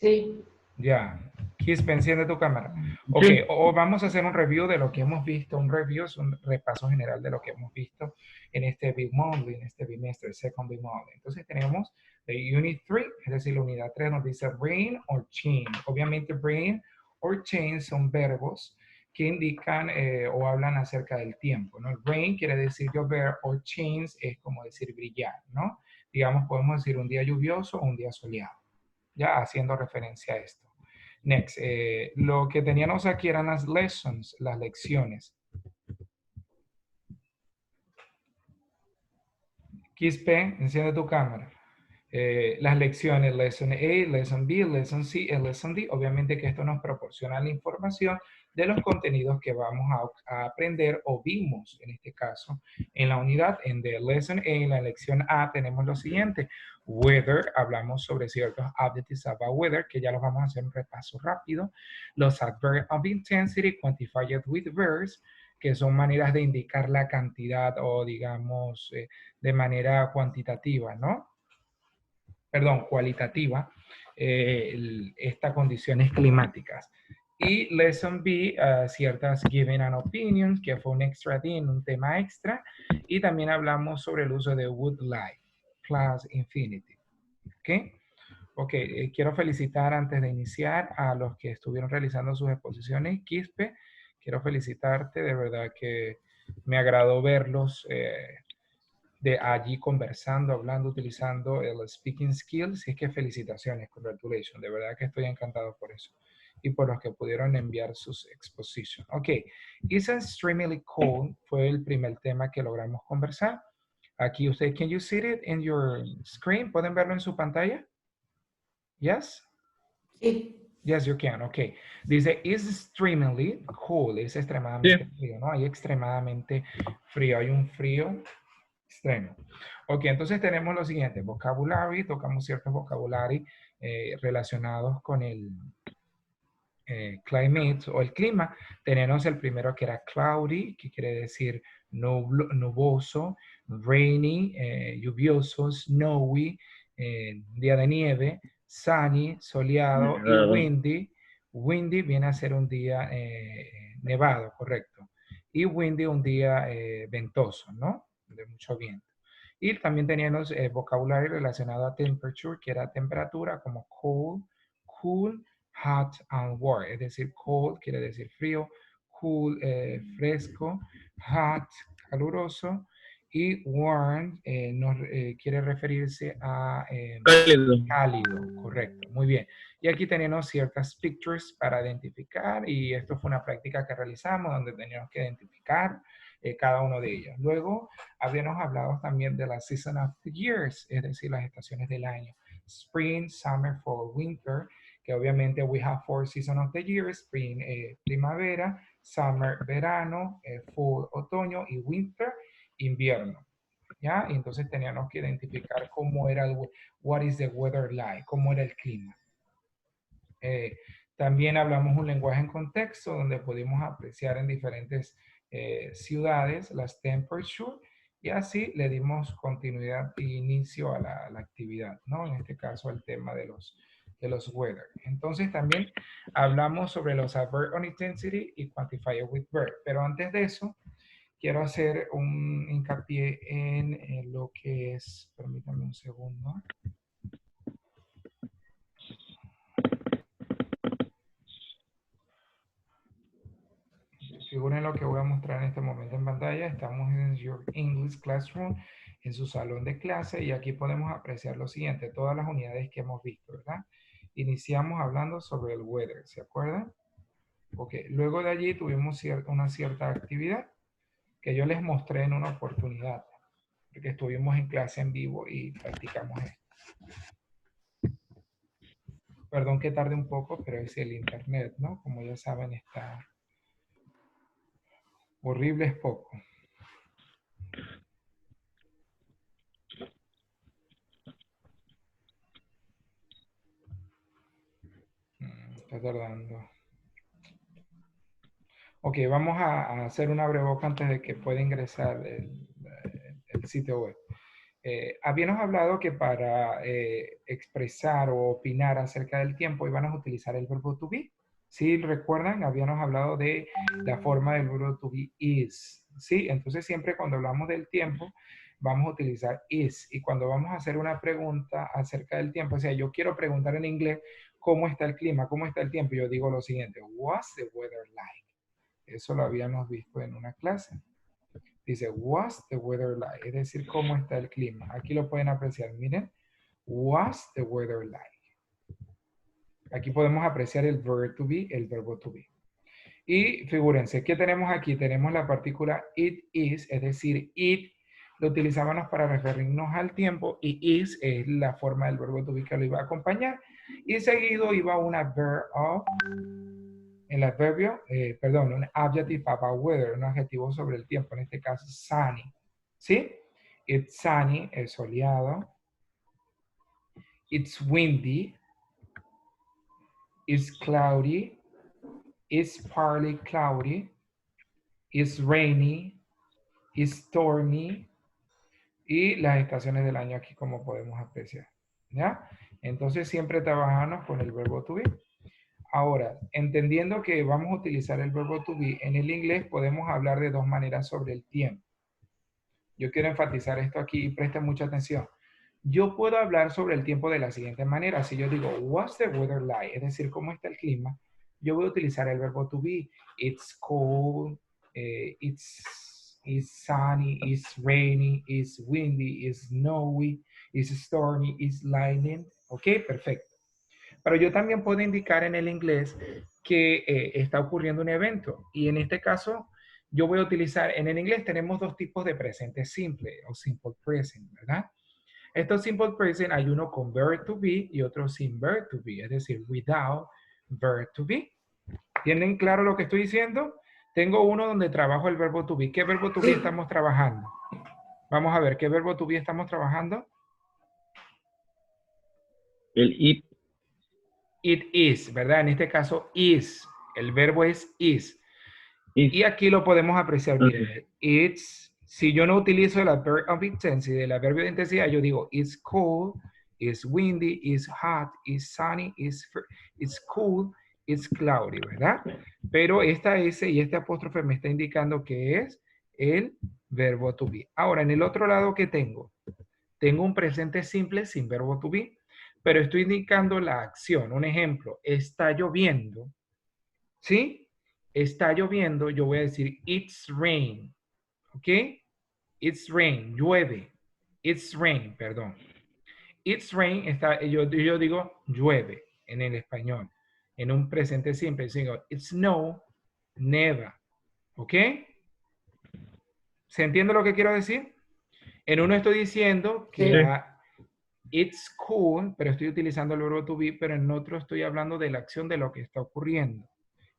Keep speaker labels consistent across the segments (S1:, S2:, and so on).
S1: Sí.
S2: Ya. Quispe, enciende tu cámara. Ok,
S3: Sí.
S2: o vamos a hacer un review de lo que hemos visto. Un review es un repaso general de lo que hemos visto en este bimodal, en este bimestre, second bimodal. Entonces tenemos the unit 3, es decir, la unidad 3 nos dice brain or chain. Obviamente brain or chain son verbos que indican o hablan acerca del tiempo, ¿no? El brain quiere decir llover, or chains es como decir brillar, ¿no? Digamos, podemos decir un día lluvioso o un día soleado, ya haciendo referencia a esto. Next, lo que teníamos aquí eran las lessons, las lecciones. Quispe, enciende tu cámara. Las lecciones, lesson A, lesson B, lesson C y lesson D. Obviamente que esto nos proporciona la información de los contenidos que vamos a aprender o vimos, en este caso, en la unidad. En the lesson A, en la lección A, tenemos lo siguiente. Weather, hablamos sobre ciertos adjectives about weather, que ya los vamos a hacer un repaso rápido. Los adverbs of intensity, quantified with verbs, que son maneras de indicar la cantidad o, digamos, de manera cuantitativa, ¿no? Perdón, cualitativa, estas condiciones climáticas. Y Lesson B, ciertas given and opinions, que fue un extra D en un tema extra. Y también hablamos sobre el uso de would like, plus infinity. ¿Ok? Ok, quiero felicitar antes de iniciar a los que estuvieron realizando sus exposiciones. Quispe, quiero felicitarte, de verdad que me agradó verlos de allí conversando, hablando, utilizando el speaking skills. Y es que felicitaciones, congratulations, de verdad que estoy encantado por eso. Y por los que pudieron enviar sus expositions. Ok, Is extremely cold fue el primer tema que logramos conversar. Aquí ustedes, can you see it in your screen? ¿Pueden verlo en su pantalla? Yes?
S1: Sí.
S2: Yes, you can. Ok. Dice, is extremely cold. Es extremadamente frío, ¿no? Hay extremadamente frío. Hay un frío extremo. Ok, entonces tenemos lo siguiente. Vocabulary. Tocamos ciertos vocabulary relacionados con el climate o el clima. Tenemos el primero que era cloudy, que quiere decir nuboso, rainy, lluvioso, snowy, día de nieve, sunny, soleado, y windy. Windy viene a ser un día nevado, correcto. Y windy un día ventoso, ¿no? De mucho viento. Y también teníamos vocabulario relacionado a temperature, que era temperatura, como cold, cool, hot and warm, es decir, cold quiere decir frío, cool, fresco, hot, caluroso, y warm quiere referirse a
S3: Cálido.
S2: cálido, correcto, muy bien. Y aquí tenemos ciertas pictures para identificar, y esto fue una práctica que realizamos donde teníamos que identificar cada uno de ellos. Luego habíamos hablado también de la season of the years, es decir, las estaciones del año. Spring, summer, fall, winter, que obviamente we have 4 seasons of the year, spring, primavera, summer, verano, fall, otoño, y winter, invierno. ¿Ya? Y entonces teníamos que identificar cómo era what is the weather like, cómo era el clima. También hablamos un lenguaje en contexto donde pudimos apreciar en diferentes ciudades las temperatures, y así le dimos continuidad e inicio a la actividad, ¿no? En este caso al tema de los weather. Entonces también hablamos sobre los adverb on intensity y quantifier with verb. Pero antes de eso, quiero hacer un hincapié en lo que es, permítanme un segundo. Figuren lo que voy a mostrar en este momento en pantalla. Estamos en Your English Classroom, en su salón de clase, y aquí podemos apreciar lo siguiente, todas las unidades que hemos visto, ¿verdad? Iniciamos hablando sobre el weather, ¿se acuerdan? Ok, luego de allí tuvimos una cierta actividad que yo les mostré en una oportunidad, porque estuvimos en clase en vivo y practicamos esto. Perdón que tarde un poco, pero es el internet, ¿no? Como ya saben, está horrible, es poco. Está tardando. Ok, vamos a hacer una breboca antes de que pueda ingresar el sitio web. habíamos hablado que para expresar o opinar acerca del tiempo íbamos a utilizar el verbo to be. ¿Sí recuerdan? Habíamos hablado de la forma del verbo to be is. ¿Sí? Entonces siempre cuando hablamos del tiempo vamos a utilizar is. Y cuando vamos a hacer una pregunta acerca del tiempo, o sea, yo quiero preguntar en inglés cómo está el clima, cómo está el tiempo, yo digo lo siguiente, what's the weather like? Eso lo habíamos visto en una clase. Dice, what's the weather like? Es decir, cómo está el clima. Aquí lo pueden apreciar. Miren, what's the weather like? Aquí podemos apreciar el verb to be, el verbo to be. Y figúrense, ¿qué tenemos aquí? Tenemos la partícula it is, es decir, it lo utilizábamos para referirnos al tiempo y is es la forma del verbo to be que lo iba a acompañar. Y seguido iba una verb of, el adverbio, perdón, un adjective about weather, un adjetivo sobre el tiempo, en este caso sunny. ¿Sí? It's sunny, es soleado. It's windy. It's cloudy. It's partly cloudy. It's rainy. It's stormy. Y las estaciones del año aquí como podemos apreciar. ¿Ya? Entonces siempre trabajamos con el verbo to be. Ahora, entendiendo que vamos a utilizar el verbo to be, en el inglés podemos hablar de dos maneras sobre el tiempo. Yo quiero enfatizar esto aquí y presten mucha atención. Yo puedo hablar sobre el tiempo de la siguiente manera. Si yo digo, what's the weather like? Es decir, ¿cómo está el clima? Yo voy a utilizar el verbo to be. It's cold, it's sunny, it's rainy, it's windy, it's snowy, it's stormy, it's lightning. Ok, perfecto. Pero yo también puedo indicar en el inglés que está ocurriendo un evento. Y en este caso, yo voy a utilizar, en el inglés tenemos dos tipos de presente simple o simple present, ¿verdad? Estos simple present hay uno con verb to be y otro sin verb to be, es decir, without verb to be. ¿Tienen claro lo que estoy diciendo? Tengo uno donde trabajo el verbo to be. ¿Qué verbo to be estamos trabajando? Vamos a ver, ¿qué verbo to be estamos trabajando?
S1: El it.
S2: It is, ¿verdad? En este caso, is. El verbo es is. Y aquí lo podemos apreciar, miren. It's, si yo no utilizo el adverb of intensity, el adverbio de intensidad, yo digo, it's cold, it's windy, it's hot, it's sunny, it's cool, it's cloudy, ¿verdad? Pero esta S y este apóstrofe me está indicando que es el verbo to be. Ahora, en el otro lado que tengo un presente simple sin verbo to be, pero estoy indicando la acción. Un ejemplo, está lloviendo, ¿sí? Está lloviendo, yo voy a decir it's rain, ¿ok? It's rain, llueve. It's rain, perdón. It's rain, yo digo llueve en el español. En un presente simple, digo it's snow, neva, ¿ok? ¿Se entiende lo que quiero decir? En uno estoy diciendo que it's cool, pero estoy utilizando el verbo to be, pero en otro estoy hablando de la acción de lo que está ocurriendo.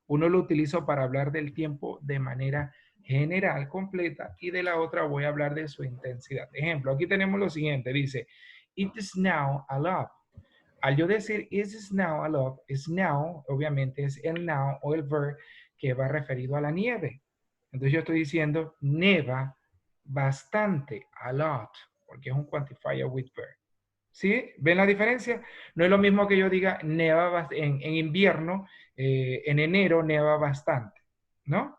S2: Uno lo utilizo para hablar del tiempo de manera general, completa, y de la otra voy a hablar de su intensidad. Ejemplo, aquí tenemos lo siguiente, dice, it is now a lot. Al yo decir it is now a lot, es now, obviamente es el now o el verb que va referido a la nieve. Entonces yo estoy diciendo neva bastante, a lot, porque es un quantifier with verb. ¿Sí? ¿Ven la diferencia? No es lo mismo que yo diga neva en invierno, en enero neva bastante, ¿no?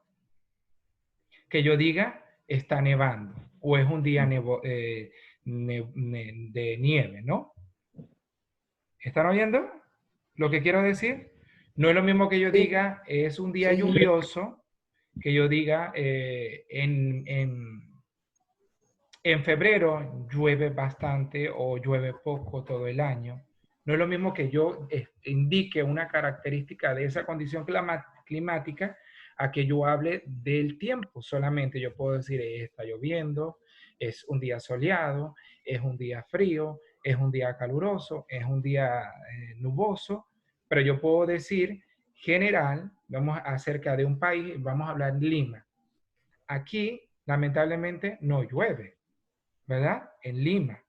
S2: Que yo diga está nevando o es un día de nieve, ¿no? ¿Están oyendo lo que quiero decir? No es lo mismo que yo diga es un día lluvioso, que yo diga en febrero llueve bastante o llueve poco todo el año. No es lo mismo que yo indique una característica de esa condición climática a que yo hable del tiempo. Solamente yo puedo decir está lloviendo, es un día soleado, es un día frío, es un día caluroso, es un día nuboso, pero yo puedo decir general, vamos acerca de un país, vamos a hablar de Lima. Aquí, lamentablemente, no llueve, ¿verdad? En Lima.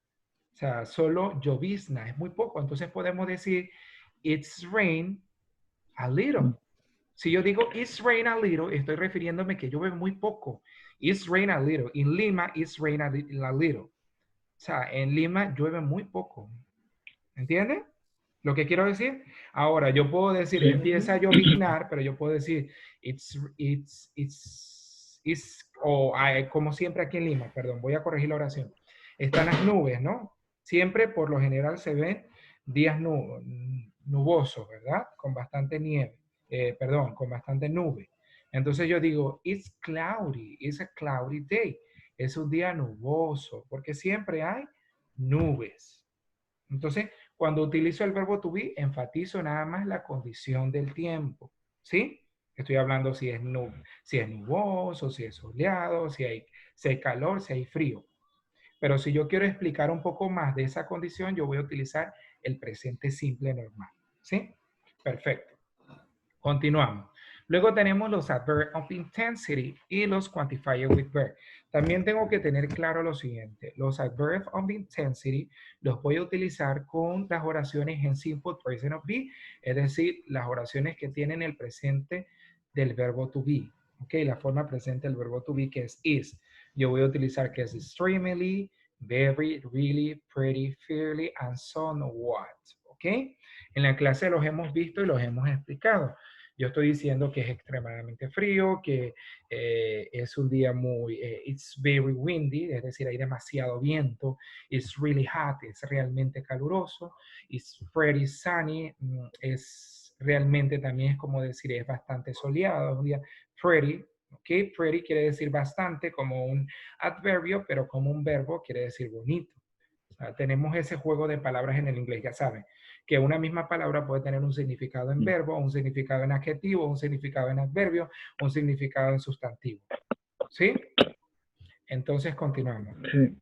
S2: O sea, solo llovizna, es muy poco. Entonces podemos decir, it's rain a little. Si yo digo, it's rain a little, estoy refiriéndome que llueve muy poco. It's rain a little. In Lima, it's rain a little. sea, en Lima llueve muy poco. ¿Entiendes? Lo que quiero decir. Ahora, yo puedo decir,
S1: Sí.
S2: empieza a lloviznar, pero yo puedo decir, o como siempre aquí en Lima, perdón, voy a corregir la oración. Están las nubes, ¿no? Siempre, por lo general, se ven días nubosos, ¿verdad? Con bastante nieve, perdón, con bastante nube. Entonces yo digo, it's a cloudy day. Es un día nuboso, porque siempre hay nubes. Entonces, cuando utilizo el verbo to be, enfatizo nada más la condición del tiempo, ¿sí? Estoy hablando si es nuboso, si es soleado, si hay calor, si hay frío. Pero si yo quiero explicar un poco más de esa condición, yo voy a utilizar el presente simple normal, ¿sí? Perfecto. Continuamos. Luego tenemos los adverbs of intensity y los quantifiers with verb. También tengo que tener claro lo siguiente. Los adverbs of intensity los voy a utilizar con las oraciones en simple present of be, es decir, las oraciones que tienen el presente del verbo to be. ¿Ok? La forma presente del verbo to be que es is. Yo voy a utilizar que es extremely, very, really, pretty, fairly, and somewhat. ¿Ok? En la clase los hemos visto y los hemos explicado. Yo estoy diciendo que es extremadamente frío, que es un día it's very windy, es decir, hay demasiado viento. It's really hot, es realmente caluroso. It's pretty sunny, es realmente también es como decir, es bastante soleado, es un día pretty. ¿Ok? Pretty quiere decir bastante como un adverbio, pero como un verbo quiere decir bonito. O sea, tenemos ese juego de palabras en el inglés, ya saben, que una misma palabra puede tener un significado en verbo, un significado en adjetivo, un significado en adverbio, un significado en sustantivo. ¿Sí? Entonces, continuamos.
S1: Sí.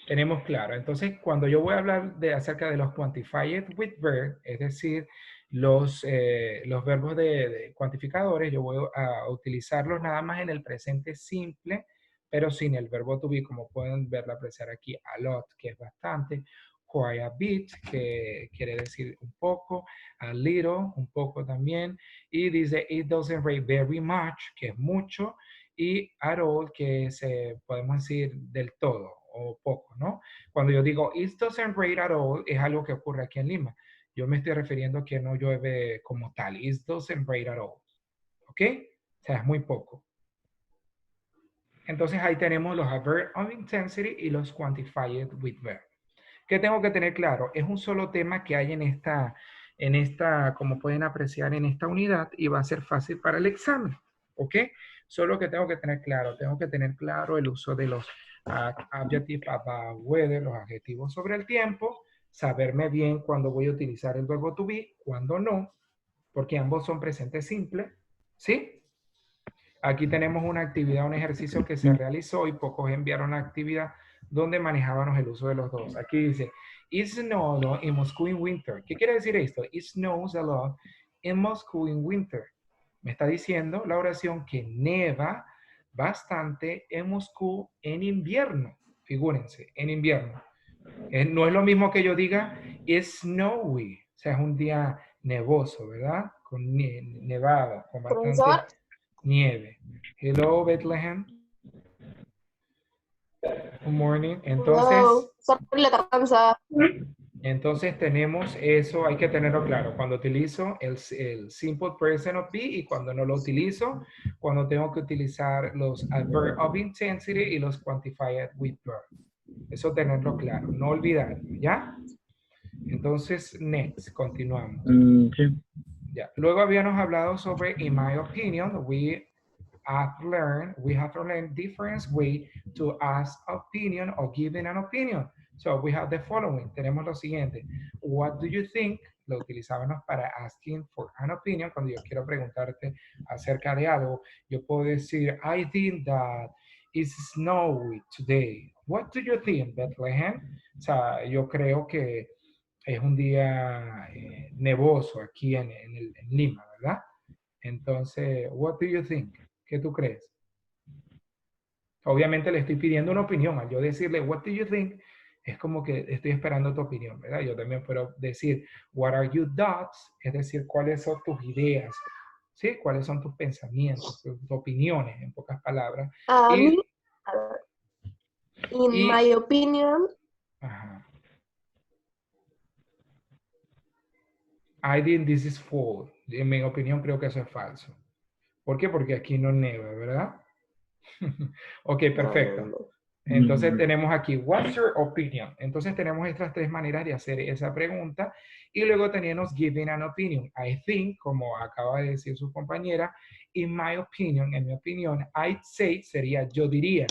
S2: Tenemos claro. Entonces, cuando yo voy a hablar acerca de los quantified with verb, es decir, los verbos de cuantificadores, yo voy a utilizarlos nada más en el presente simple, pero sin el verbo to be, como pueden verla apreciar aquí, a lot, que es bastante, quite a bit, que quiere decir un poco, a little, un poco también, y dice it doesn't rain very much, que es mucho, y at all, que podemos decir del todo o poco, ¿no? Cuando yo digo it doesn't rain at all, es algo que ocurre aquí en Lima. Yo me estoy refiriendo a que no llueve como tal. It doesn't rain at all. ¿Ok? O sea, es muy poco. Entonces ahí tenemos los adverbs of intensity y los quantified with verb. ¿Qué tengo que tener claro? Es un solo tema que hay en esta, como pueden apreciar, en esta unidad y va a ser fácil para el examen. ¿Ok? Solo que tengo que tener claro el uso de los adjectives about weather, los adjetivos sobre el tiempo, saberme bien cuándo voy a utilizar el verbo to be, cuándo no, porque ambos son presentes simples, ¿sí? Aquí tenemos una actividad, un ejercicio que se realizó y pocos enviaron la actividad donde manejábamos el uso de los dos. Aquí dice, it snows a lot in Moscow in winter. ¿Qué quiere decir esto? It snows a lot in Moscow in winter. Me está diciendo la oración que neva bastante en Moscú en invierno. Figúrense, en invierno. No es lo mismo que yo diga, it's snowy. O sea, es un día nevoso, ¿verdad? Con nevada, con bastante
S3: Profesor,
S2: nieve. Hello, Bethlehem. Good morning.
S3: hello. Sorry la tardanza.
S2: Entonces tenemos eso, hay que tenerlo claro. Cuando utilizo el simple present of be y cuando no lo utilizo, cuando tengo que utilizar los adverb of intensity y los quantified with verb. Eso tenerlo claro, no olvidar, ¿ya? Entonces, next, continuamos.
S1: Sí.
S2: Ya. Luego habíamos hablado sobre, in my opinion, we have to learn different way to ask opinion or giving an opinion. So we have the following. Tenemos lo siguiente. What do you think? Lo utilizábamos para asking for an opinion. Cuando yo quiero preguntarte acerca de algo, yo puedo decir, I think that it's snowy today. What do you think, Bethlehem? O sea, yo creo que es un día nevoso aquí en Lima, ¿verdad? Entonces, what do you think? ¿Qué tú crees? Obviamente le estoy pidiendo una opinión. Al yo decirle, what do you think? Es como que estoy esperando tu opinión, ¿verdad? Yo también puedo decir, what are your thoughts? Es decir, cuáles son tus ideas, ¿sí? Cuáles son tus pensamientos, tus opiniones, en pocas palabras.
S3: A
S2: Y
S3: mí, In my opinion.
S2: Ajá. I think this is false. En mi opinión creo que eso es falso. ¿Por qué? Porque aquí no neva, ¿verdad? Ok, perfecto. Entonces tenemos aquí, what's your opinion? Entonces tenemos estas tres maneras de hacer esa pregunta. Y luego tenemos giving an opinion. I think, como acaba de decir su compañera, in my opinion, en mi opinión, I'd say sería yo diría.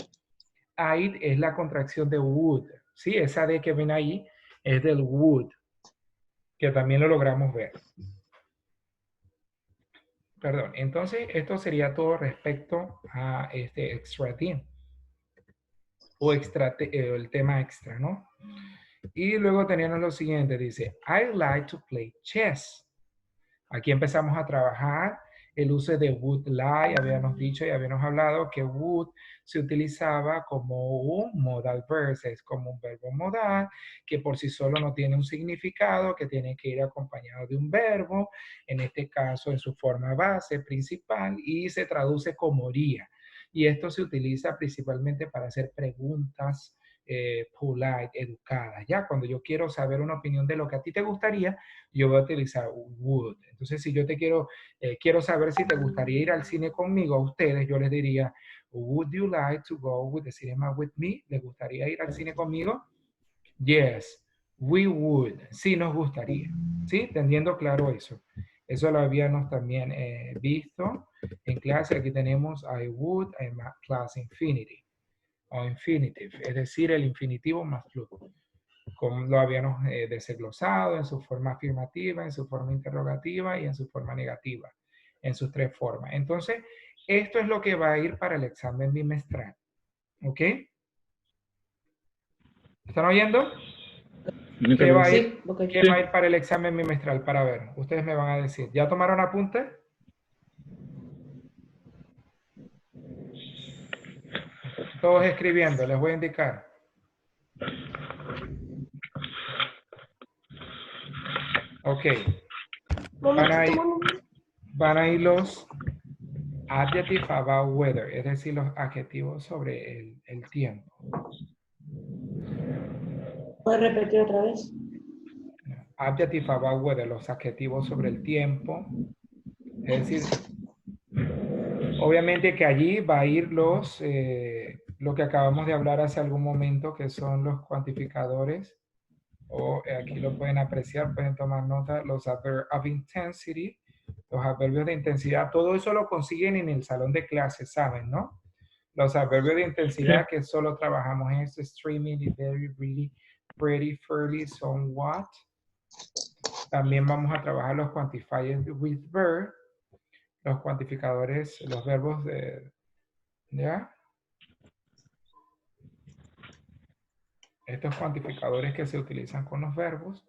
S2: I'd es la contracción de would. ¿Sí? Esa D que ven ahí es del would, que también lo logramos ver. Perdón, entonces esto sería todo respecto a este extra team o el tema extra, ¿no? Y luego teníamos lo siguiente, dice, I like to play chess. Aquí empezamos a trabajar el uso de would like, habíamos dicho y habíamos hablado que would se utilizaba como un modal verb, es como un verbo modal, que por sí solo no tiene un significado, que tiene que ir acompañado de un verbo, en este caso en su forma base principal, y se traduce como haría. Y esto se utiliza principalmente para hacer preguntas polite, educadas. Ya cuando yo quiero saber una opinión de lo que a ti te gustaría, yo voy a utilizar would. Entonces, si yo te quiero saber si te gustaría ir al cine conmigo, a ustedes, yo les diría, would you like to go with the cinema with me? ¿Les gustaría ir al cine conmigo? Yes, we would. Sí, nos gustaría. ¿Sí? Teniendo claro eso. Eso lo habíamos también visto en clase. Aquí tenemos I would en plus infinity o infinitive, es decir, el infinitivo más flujo. Como lo habíamos desglosado en su forma afirmativa, en su forma interrogativa y en su forma negativa, en sus tres formas. Entonces, esto es lo que va a ir para el examen bimestral. ¿Ok? ¿Están oyendo? ¿Qué va a ir, ¿qué va a ir para el examen bimestral? Para ver, ustedes me van a decir. ¿Ya tomaron apunte? Todos escribiendo, les voy a indicar. Ok. Van a ir los adjective about weather, es decir, los adjetivos sobre el tiempo.
S1: ¿Puedes repetir otra vez?
S2: Adjective about weather, los adjetivos sobre el tiempo. Es decir, obviamente que allí va a ir lo que acabamos de hablar hace algún momento, que son los cuantificadores, o aquí lo pueden apreciar, pueden tomar nota, los adverbs of intensity, los adverbios de intensidad, todo eso lo consiguen en el salón de clases, ¿saben, no? Los adverbios de intensidad que solo trabajamos en este extremely, very, really, pretty, fairly, somewhat. También vamos a trabajar los quantifiers with verb, los cuantificadores, los verbos de, ¿ya? Estos cuantificadores que se utilizan con los verbos.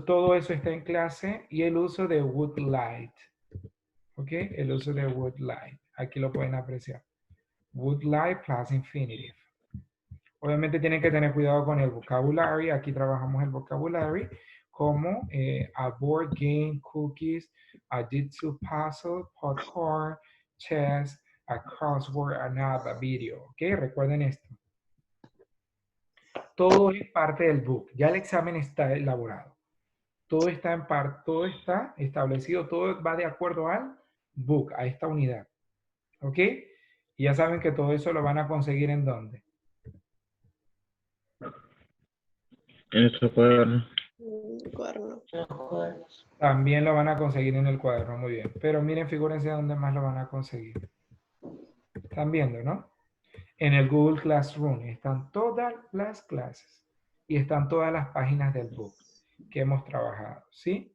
S2: Todo eso está en clase y el uso de would like. ¿Ok? El uso de would like. Aquí lo pueden apreciar. Would like plus infinitive. Obviamente tienen que tener cuidado con el vocabulary. Aquí trabajamos el vocabulary como a board game, cookies, a jitsu puzzle, popcorn, chess, a crossword, another video. ¿Ok? Recuerden esto. Todo es parte del book. Ya el examen está elaborado. Todo está en parte, todo está establecido, todo va de acuerdo al book, a esta unidad. ¿Ok? Y ya saben que todo eso lo van a conseguir ¿en dónde?
S4: En nuestro cuaderno.
S2: También lo van a conseguir en el cuaderno, muy bien. Pero miren, figúrense dónde más lo van a conseguir. Están viendo, ¿no? En el Google Classroom están todas las clases y están todas las páginas del book que hemos trabajado, ¿sí?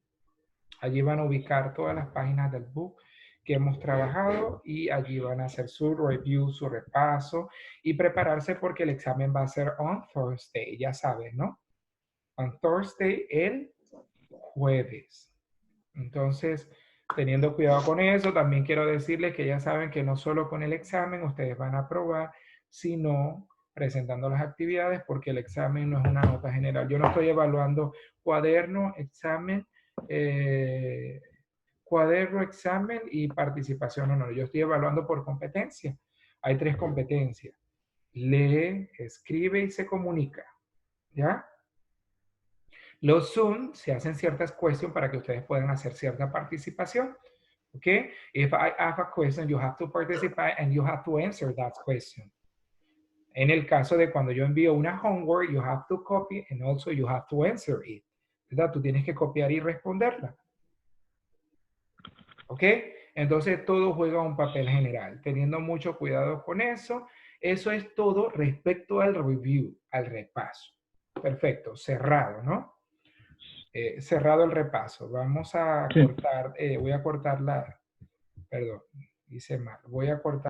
S2: Allí van a ubicar todas las páginas del book que hemos trabajado y allí van a hacer su review, su repaso y prepararse porque el examen va a ser on Thursday, ya saben, ¿no? On Thursday, el jueves. Entonces, teniendo cuidado con eso, también quiero decirles que ya saben que no solo con el examen ustedes van a aprobar, sino presentando las actividades, porque el examen no es una nota general. Yo no estoy evaluando cuaderno, examen, cuaderno, examen y participación. No, yo estoy evaluando por competencia. hay 3 competencias. Lee, escribe y se comunica. ¿Ya? Los Zoom se hacen ciertas questions para que ustedes puedan hacer cierta participación. ¿Ok? If I have a question, you have to participate and you have to answer that question. En el caso de cuando yo envío una homework, you have to copy and also you have to answer it. ¿Verdad? Tú tienes que copiar y responderla. ¿Ok? Entonces todo juega un papel general. Teniendo mucho cuidado con eso. Eso es todo respecto al review, al repaso. Perfecto. Cerrado, ¿no? Cerrado el repaso. Vamos a
S4: Sí.
S2: cortar, voy a cortar la, perdón, hice mal. Voy a cortar